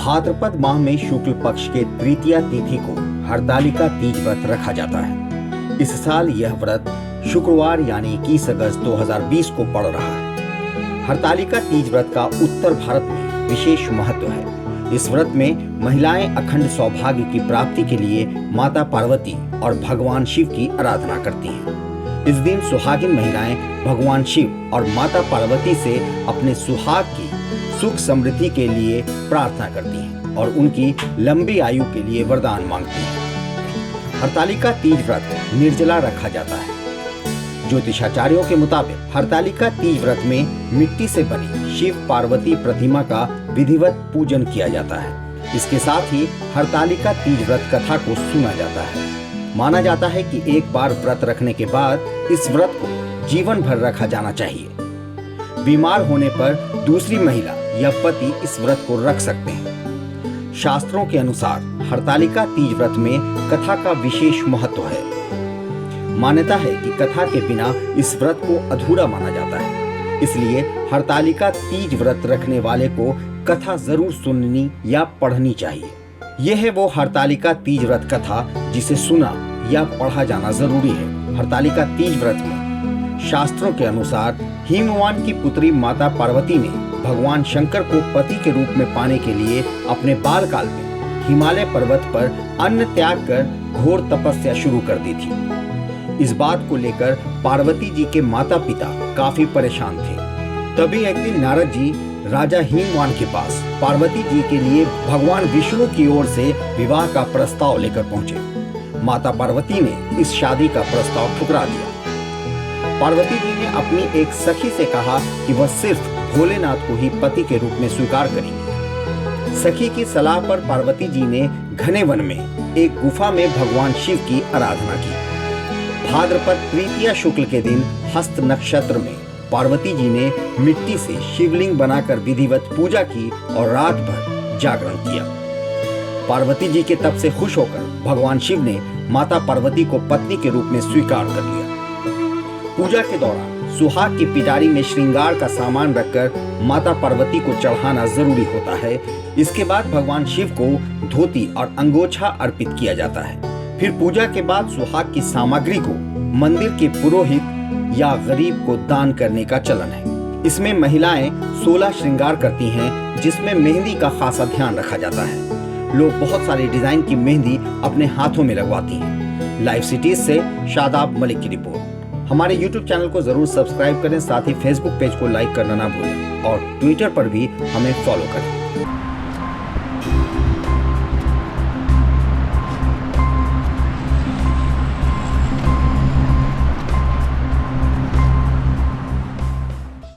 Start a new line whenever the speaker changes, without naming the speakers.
भाद्रपद माह में शुक्ल पक्ष के तृतीया तिथि को हरतालिका तीज व्रत रखा जाता है। इस साल यह व्रत शुक्रवार यानी 21 अगस्त 2020 को पड़ रहा है। हरतालिका तीज व्रत का उत्तर भारत में विशेष महत्व है। इस व्रत में महिलाएं अखंड सौभाग्य की प्राप्ति के लिए माता पार्वती और भगवान शिव की आराधना करती हैं। इस दिन सुहागिन महिलाएं भगवान शिव और माता पार्वती से अपने सुहाग की सुख समृद्धि के लिए प्रार्थना करती हैं और उनकी लंबी आयु के लिए वरदान मांगती हैं। हरतालिका तीज व्रत निर्जला रखा जाता है। ज्योतिषाचार्यों के मुताबिक हरतालिका तीज व्रत में मिट्टी से बनी शिव पार्वती प्रतिमा का विधिवत पूजन किया जाता है। इसके साथ ही हरतालिका तीज व्रत कथा को सुना जाता है। माना जाता है कि एक बार व्रत रखने के बाद इस व्रत को जीवन भर रखा जाना चाहिए। बीमार होने पर दूसरी महिला या पति इस व्रत को रख सकते हैं। शास्त्रों के अनुसार हरतालिका तीज व्रत में कथा का विशेष महत्व है। मान्यता है कि कथा के बिना इस व्रत को अधूरा माना जाता है। इसलिए हरतालिका तीज व्रत रखने वाले को कथा जरूर सुननी या पढ़नी चाहिए। यह है वो हरतालिका तीज व्रत कथा जिसे सुना या पढ़ा जाना जरूरी है। हरतालिका तीज व्रत में शास्त्रों के अनुसार हिमवान की पुत्री माता पार्वती ने भगवान शंकर को पति के रूप में पाने के लिए अपने बालकाल में हिमालय पर्वत पर अन्न त्याग कर घोर तपस्या शुरू कर दी थी। इस बात को लेकर पार्वती जी के माता पिता काफी परेशान थे। तभी एक दिन नारद जी राजा हिमवान के पास पार्वती जी के लिए भगवान विष्णु की ओर से विवाह का प्रस्ताव लेकर पहुंचे। माता पार्वती ने इस शादी का प्रस्ताव ठुकरा दिया। पार्वती जी ने अपनी एक सखी से कहा कि वह सिर्फ भोलेनाथ को ही पति के रूप में स्वीकार करेंगी। सखी की सलाह पर पार्वती जी ने घने वन में एक गुफा में भगवान शिव की आराधना की। भाद्रपद तृतीया शुक्ल के दिन हस्त नक्षत्र में पार्वती जी ने मिट्टी से शिवलिंग बनाकर विधिवत पूजा की और रात भर जागरण किया। पार्वती जी के तप से खुश होकर भगवान शिव ने माता पार्वती को पत्नी के रूप में स्वीकार कर लिया। पूजा के दौरान सुहाग की पिटारी में श्रृंगार का सामान रखकर माता पार्वती को चढ़ाना जरूरी होता है। इसके बाद भगवान शिव को धोती और अंगोछा अर्पित किया जाता है। फिर पूजा के बाद सुहाग की सामग्री को मंदिर के पुरोहित या गरीब को दान करने का चलन है। इसमें महिलाएं 16 श्रृंगार करती हैं, जिसमें मेहंदी का खासा ध्यान रखा जाता है। लोग बहुत सारी डिजाइन की मेहंदी अपने हाथों में लगवाती हैं। लाइव सिटीज से शादाब मलिक की रिपोर्ट। हमारे YouTube चैनल को जरूर सब्सक्राइब करें, साथ ही Facebook पेज को लाइक करना ना भूलें और ट्विटर पर भी हमें फॉलो करें।